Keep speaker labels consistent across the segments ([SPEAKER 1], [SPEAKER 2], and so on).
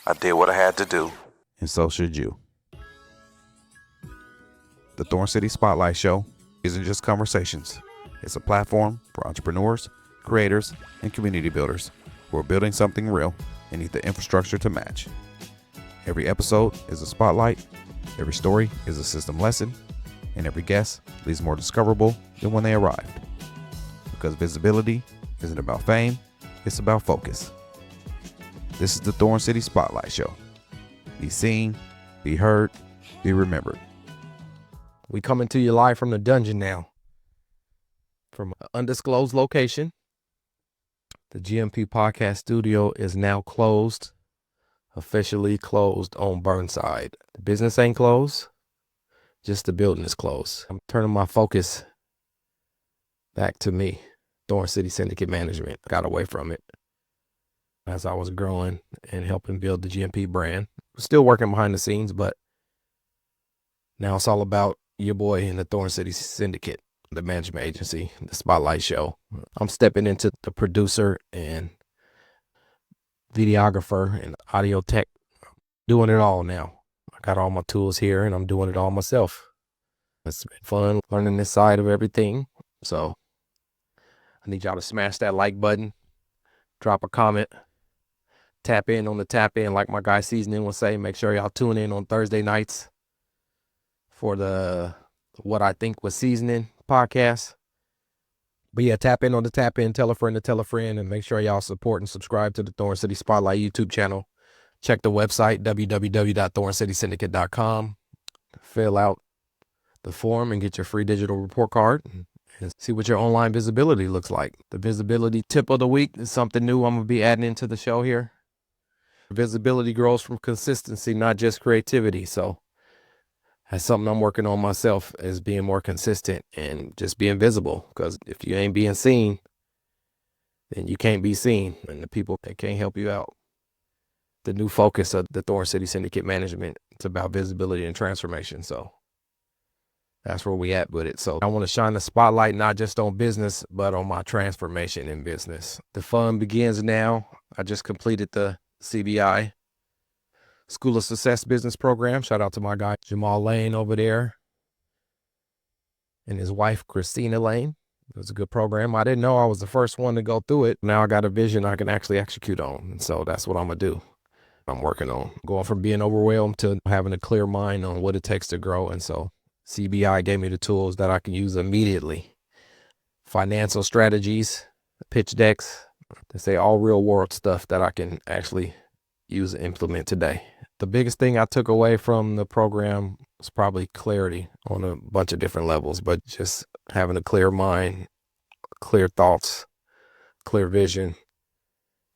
[SPEAKER 1] I did what I had to do, and so should you. The Thorn City Spotlight Show isn't just conversations. It's a platform for entrepreneurs, creators, and community builders who are building something real and need the infrastructure to match. Every episode is a spotlight, every story is a system lesson, and every guest leaves more discoverable than when they arrived. Because visibility isn't about fame, it's about focus. This is the Thorn City Spotlight Show. Be seen, be heard, be remembered.
[SPEAKER 2] We coming to you live from the dungeon now, from an undisclosed location. The GMP podcast studio is now closed, officially closed on Burnside. The business ain't closed, just the building is closed. I'm turning my focus back to me. Thorn City Syndicate Management. Got away from it as I was growing and helping build the GMP brand. Still working behind the scenes, but now it's all about your boy in the Thorn City Syndicate, the management agency, the Spotlight Show. I'm stepping into the producer and videographer and audio tech, doing it all now. I got all my tools here and I'm doing it all myself. It's been fun learning this side of everything. So I need y'all to smash that like button, drop a comment, tap in on the tap in like my guy Seasoning will say. Make sure y'all tune in on Thursday nights for the What I Think Was Seasoning podcast. But yeah, tap in on the tap in, tell a friend to tell a friend, and make sure y'all support and subscribe to the Thorn City Spotlight YouTube channel. Check the website, www.thorncitysyndicate.com. Fill out the form and get your free digital report card and see what your online visibility looks like. The visibility tip of the week is something new I'm going to be adding into the show here. Visibility grows from consistency, not just creativity. So that's something I'm working on myself, is being more consistent and just being visible. Because if you ain't being seen, then you can't be seen. And the people that can't help you out. The new focus of the Thorn City Syndicate Management, it's about visibility and transformation. So that's where we at with it. So I want to shine the spotlight not just on business, but on my transformation in business. The fun begins now. I just completed the CBI School of Success business program. Shout out to my guy Jamal Lane over there and his wife Christina Lane. It was a good program. I didn't know I was the first one to go through it. Now I got a vision I can actually execute on. And so that's what I'm going to do. I'm working on going from being overwhelmed to having a clear mind on what it takes to grow. And so CBI gave me the tools that I can use immediately. Financial strategies, pitch decks, they say all real world stuff that I can actually use and implement today. The biggest thing I took away from the program was probably clarity on a bunch of different levels, but just having a clear mind, clear thoughts, clear vision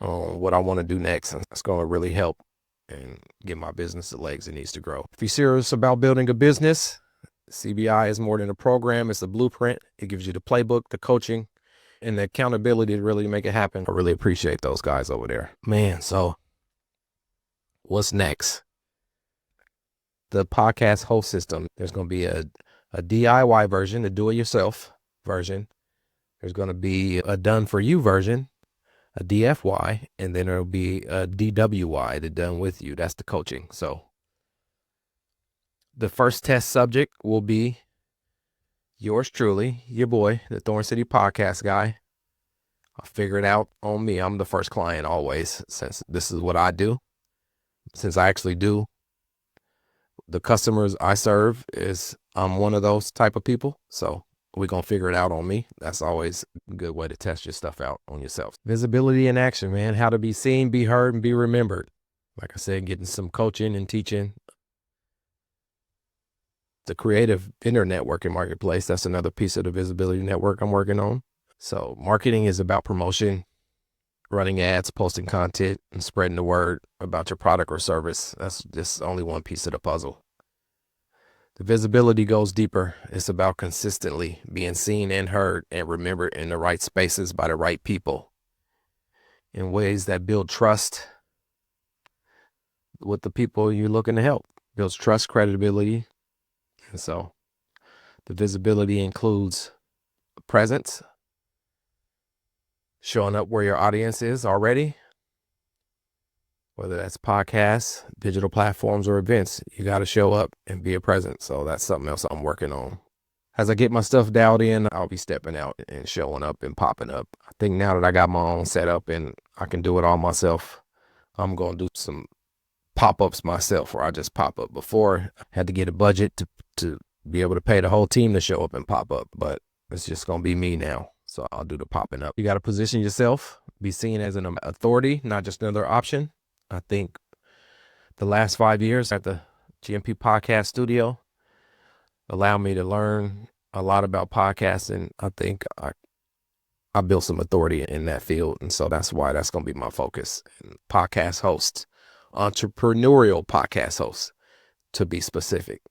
[SPEAKER 2] on what I want to do next. And it's going to really help and give my business the legs it needs to grow. If you're serious about building a business, CBI is more than a program. It's a blueprint. It gives you the playbook, the coaching, and the accountability to really make it happen. I really appreciate those guys over there. Man, so what's next? The podcast host system. There's going to be a DIY version, a do-it-yourself version. There's going to be a done-for-you version, a DFY, and then there'll be a DWY, the done with you. That's the coaching. So the first test subject will be yours truly, your boy, the Thorn City podcast guy. I'll figure it out on me. I'm the first client always, since this is what I do. Since I actually do. The customers I serve I'm one of those type of people. So we're going to figure it out on me. That's always a good way to test your stuff out on yourself. Visibility in action, man. How to be seen, be heard, and be remembered. Like I said, getting some coaching and teaching. The creative internet networking marketplace, that's another piece of the visibility network I'm working on. So marketing is about promotion, running ads, posting content, and spreading the word about your product or service. That's just only one piece of the puzzle. The visibility goes deeper. It's about consistently being seen and heard and remembered in the right spaces by the right people in ways that build trust with the people you're looking to help. Builds trust, credibility. And so the visibility includes presence, showing up where your audience is already, whether that's podcasts, digital platforms, or events. You got to show up and be a presence. So that's something else I'm working on. As I get my stuff dialed in, I'll be stepping out and showing up and popping up. I think now that I got my own setup and I can do it all myself, I'm going to do some pop-ups myself where I just pop up. Before, I had to get a budget to be able to pay the whole team to show up and pop up, but it's just going to be me now. So I'll do the popping up. You got to position yourself, be seen as an authority, not just another option. I think the last 5 years at the GMP Podcast Studio allowed me to learn a lot about podcasting. I think I built some authority in that field, and so that's why that's going to be my focus. And podcast hosts, entrepreneurial podcast hosts, to be specific,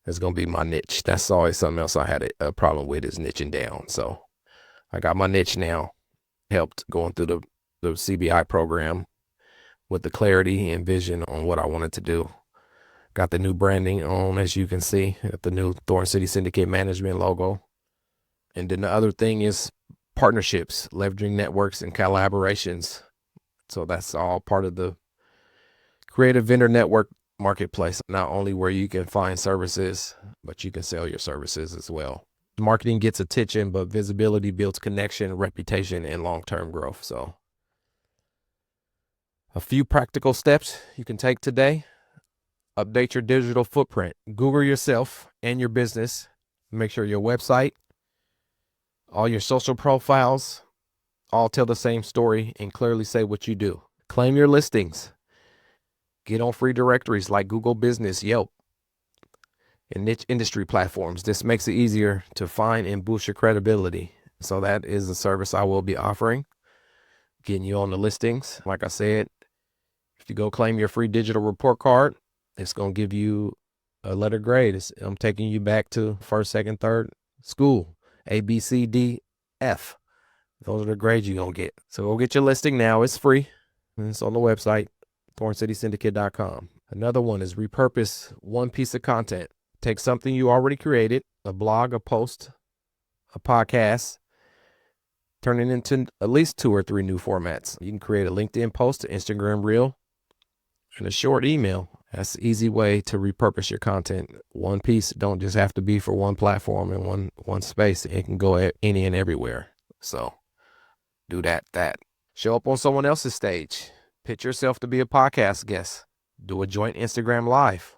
[SPEAKER 2] is going to be my niche. That's always something else I had a problem with, is niching down. So I got my niche now. Helped going through the CBI program with the clarity and vision on what I wanted to do. Got the new branding on, as you can see, the new Thorn City Syndicate Management logo. And then the other thing is partnerships, leveraging networks and collaborations. So that's all part of the creative vendor network marketplace, not only where you can find services, but you can sell your services as well. Marketing gets attention, but visibility builds connection, reputation, and long-term growth. So a few practical steps you can take today. Update your digital footprint. Google yourself and your business. Make sure your website, all your social profiles, all tell the same story and clearly say what you do. Claim your listings. Get on free directories like Google Business, Yelp, and niche industry platforms. This makes it easier to find and boost your credibility. So that is a service I will be offering, getting you on the listings. Like I said, if you go claim your free digital report card, it's going to give you a letter grade. I'm taking you back to first, second, third school, A, B, C, D, F. Those are the grades you're going to get. So go get your listing now. It's free. And it's on the website, thorncitysyndicate.com. Another one is repurpose one piece of content. Take something you already created, a blog, a post, a podcast, turn it into at least 2 or 3 new formats. You can create a LinkedIn post, an Instagram reel, and a short email. That's the easy way to repurpose your content. One piece don't just have to be for one platform and one space. It can go any and everywhere. So do that. Show up on someone else's stage. Pitch yourself to be a podcast guest. Do a joint Instagram live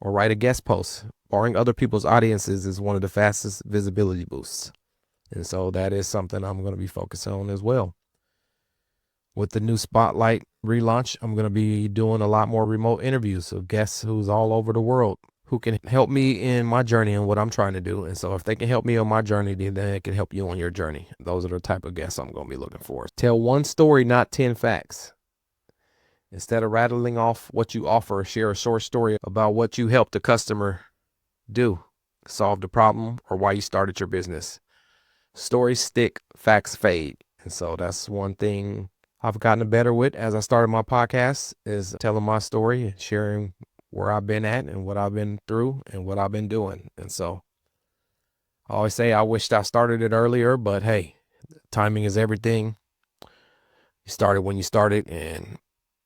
[SPEAKER 2] or write a guest post. Borrowing other people's audiences is one of the fastest visibility boosts. And so that is something I'm going to be focusing on as well. With the new Spotlight relaunch, I'm going to be doing a lot more remote interviews of guests who's all over the world who can help me in my journey and what I'm trying to do. And so if they can help me on my journey, then it can help you on your journey. Those are the type of guests I'm going to be looking for. Tell one story, not 10 facts. Instead of rattling off what you offer, share a short story about what you helped the customer do, solve the problem, or why you started your business. Stories stick, facts fade. And so that's one thing I've gotten better with as I started my podcast, is telling my story and sharing where I've been at and what I've been through and what I've been doing. And so I always say I wished I started it earlier, but hey, timing is everything. You started when you started, and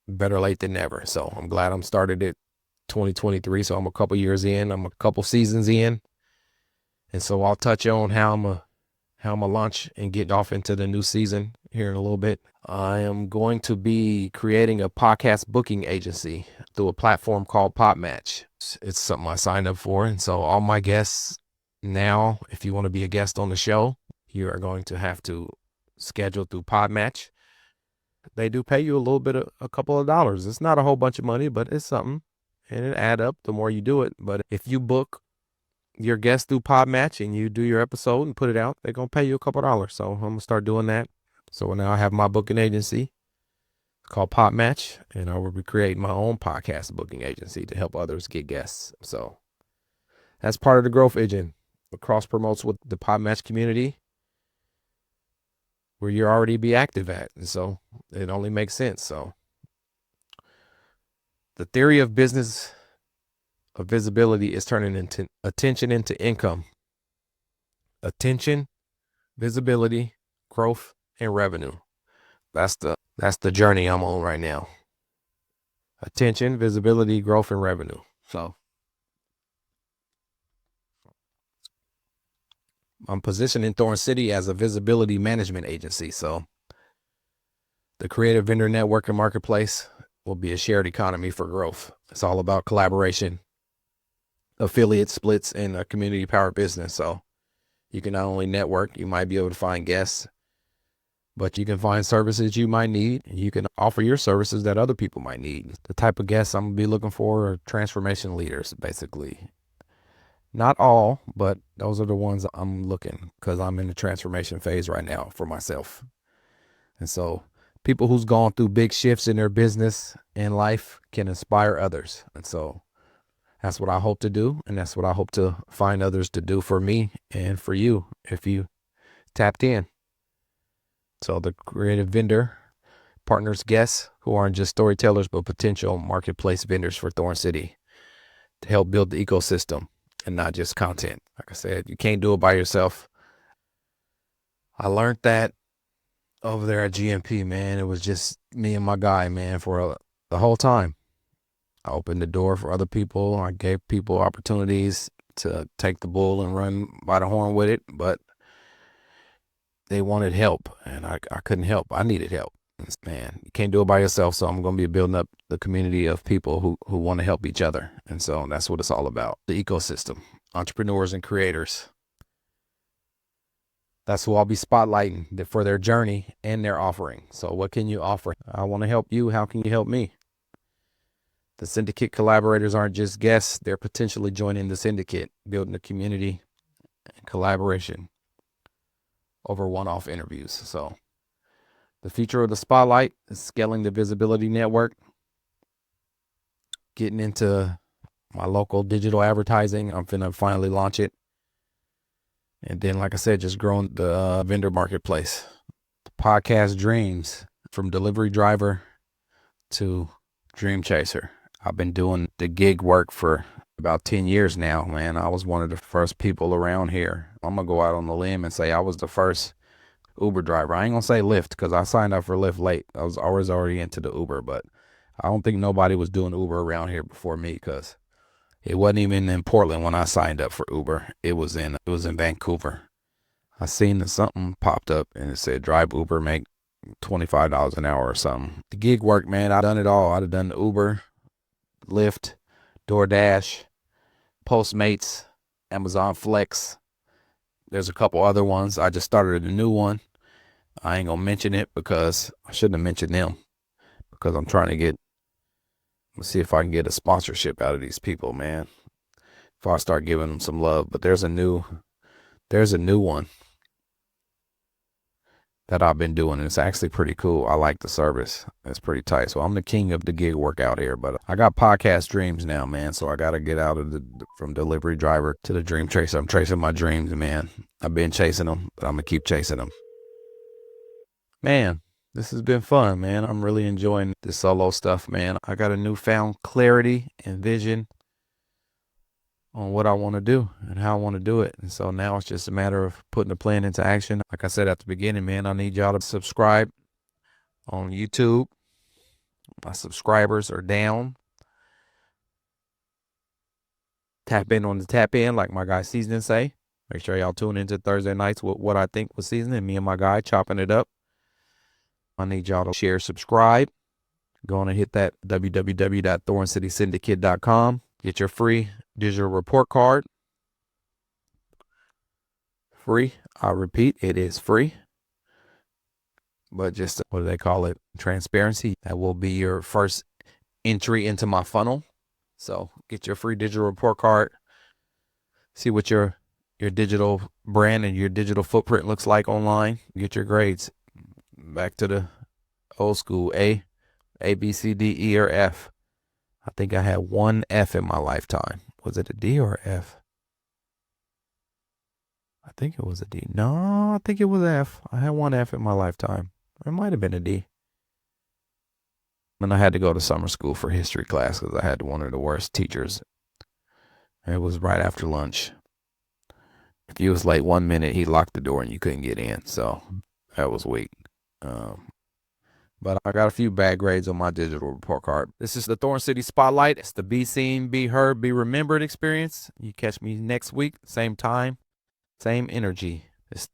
[SPEAKER 2] better late than never. So I'm glad I'm started it 2023. So I'm a couple years in, I'm a couple seasons in. And so I'll touch on how I'm a launch and get off into the new season here in a little bit. I am going to be creating a podcast booking agency through a platform called Podmatch. It's something I signed up for. And so all my guests now, if you want to be a guest on the show, you are going to have to schedule through Podmatch. They do pay you a little bit, a couple of dollars. It's not a whole bunch of money, but it's something. And it add up the more you do it. But if you book your guest through Podmatch and you do your episode and put it out, they're going to pay you a couple of dollars. So I'm going to start doing that. So now I have my booking agency called Podmatch, and I will be creating my own podcast booking agency to help others get guests. So that's part of the growth engine. It cross promotes with the Podmatch community where you already be active at. And so it only makes sense. So the theory of business of visibility is turning into attention into income. Attention, visibility, growth, and revenue. That's the journey I'm on right now. attention, visibility, growth, and revenue. So I'm positioned in Thorn City as a visibility management agency. So the creative vendor network and marketplace will be a shared economy for growth. It's all about collaboration, affiliate splits, and a community powered business. So you can not only network, you might be able to find guests, but you can find services you might need, and you can offer your services that other people might need. The type of guests I'm gonna be looking for are transformation leaders, basically. Not all, but those are the ones I'm looking, because I'm in the transformation phase right now for myself. And so people who's gone through big shifts in their business and life can inspire others. And so that's what I hope to do. And that's what I hope to find others to do for me and for you if you tapped in. So the creative vendor partners guests who aren't just storytellers, but potential marketplace vendors for Thorn City to help build the ecosystem and not just content. Like I said, you can't do it by yourself. I learned that over there at GMP, man. It was just me and my guy, man, for the whole time. I opened the door for other people. I gave people opportunities to take the bull and run by the horn with it, but they wanted help, and I couldn't help. I needed help. Man, you can't do it by yourself, so I'm going to be building up the community of people who want to help each other. And so that's what it's all about, the ecosystem, entrepreneurs and creators. That's who I'll be spotlighting for their journey and their offering. So what can you offer? I want to help you. How can you help me? The syndicate collaborators aren't just guests. They're potentially joining the syndicate, building a community and collaboration over one-off interviews. So the feature of the spotlight is scaling the visibility network, getting into my local digital advertising. I'm finna finally launch it. And then, like I said, just growing the vendor marketplace. The podcast dreams, from delivery driver to dream chaser. I've been doing the gig work for about 10 years now, man. I was one of the first people around here. I'm going to go out on the limb and say I was the first Uber driver. I ain't going to say Lyft, because I signed up for Lyft late. I was already into the Uber, but I don't think nobody was doing Uber around here before me, because it wasn't even in Portland when I signed up for Uber. It was in Vancouver. I seen that something popped up and it said drive Uber, make $25 an hour or something. The gig work, man, I've done it all. I've done the Uber, Lyft, DoorDash, Postmates, Amazon Flex. There's a couple other ones. I just started a new one. I ain't gonna mention it because I shouldn't have mentioned them, because I'm trying to let's see if I can get a sponsorship out of these people, man. If I start giving them some love. But there's a new one that I've been doing, and it's actually pretty cool. I like the service. It's pretty tight. So I'm the king of the gig work out here, but I got podcast dreams now, man. So I got to get out of from delivery driver to the dream chaser. I'm chasing my dreams, man. I've been chasing them, but I'm going to keep chasing them. Man, this has been fun, man. I'm really enjoying this solo stuff, man. I got a newfound clarity and vision on what I want to do and how I want to do it. And so now it's just a matter of putting the plan into action. Like I said at the beginning, man, I need y'all to subscribe on YouTube. My subscribers are down. Tap in on the tap in, like my guy Seasoning say. Make sure y'all tune into Thursday nights with what I think was seasoning. Me and my guy chopping it up. I need y'all to share, subscribe. Go on and hit that www.thorncitysyndicate.com. Get your free digital report card. Free. I repeat, it is free. But just, what do they call it? Transparency. That will be your first entry into my funnel. So get your free digital report card. See what your digital brand and your digital footprint looks like online. Get your grades. Back to the old school. A, B, C, D, E, or F. I think I had one F in my lifetime. Was it a D or an F? I think it was a D. No, I think it was F. I had one F in my lifetime. It might have been a D. And I had to go to summer school for history class because I had one of the worst teachers. It was right after lunch. If you was late 1 minute, he locked the door and you couldn't get in. So that was weak. but I got a few bad grades on my digital report card. This is the Thorn City Spotlight. It's the Be Seen, Be Heard, Be Remembered experience. You catch me next week, same time, same energy. It's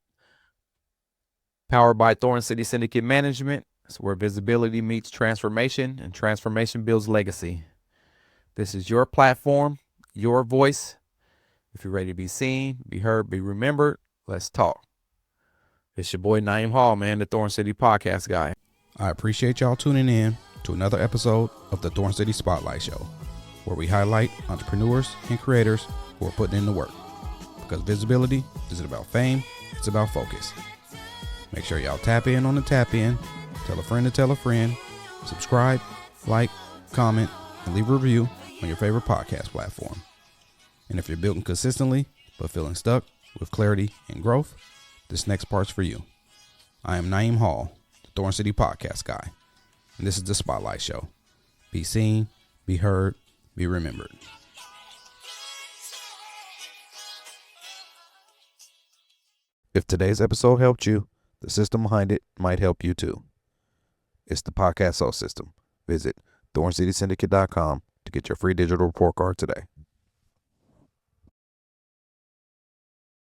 [SPEAKER 2] powered by Thorn City Syndicate Management. It's where visibility meets transformation, and transformation builds legacy. This is your platform, your voice. If you're ready to be seen, be heard, be remembered, let's talk. It's your boy Naeem Hall, man, the Thorn City podcast guy.
[SPEAKER 1] I appreciate y'all tuning in to another episode of the Thorn City Spotlight Show, where we highlight entrepreneurs and creators who are putting in the work. Because visibility isn't about fame, it's about focus. Make sure y'all tap in on the tap in, tell a friend to tell a friend, subscribe, like, comment, and leave a review on your favorite podcast platform. And if you're building consistently but feeling stuck with clarity and growth, this next part's for you. I am Naeem Hall, the Thorn City podcast guy, and this is the Spotlight Show. Be seen, be heard, be remembered. If today's episode helped you, the system behind it might help you too. It's the Podcast Soul System. Visit thorncitysyndicate.com to get your free digital report card today.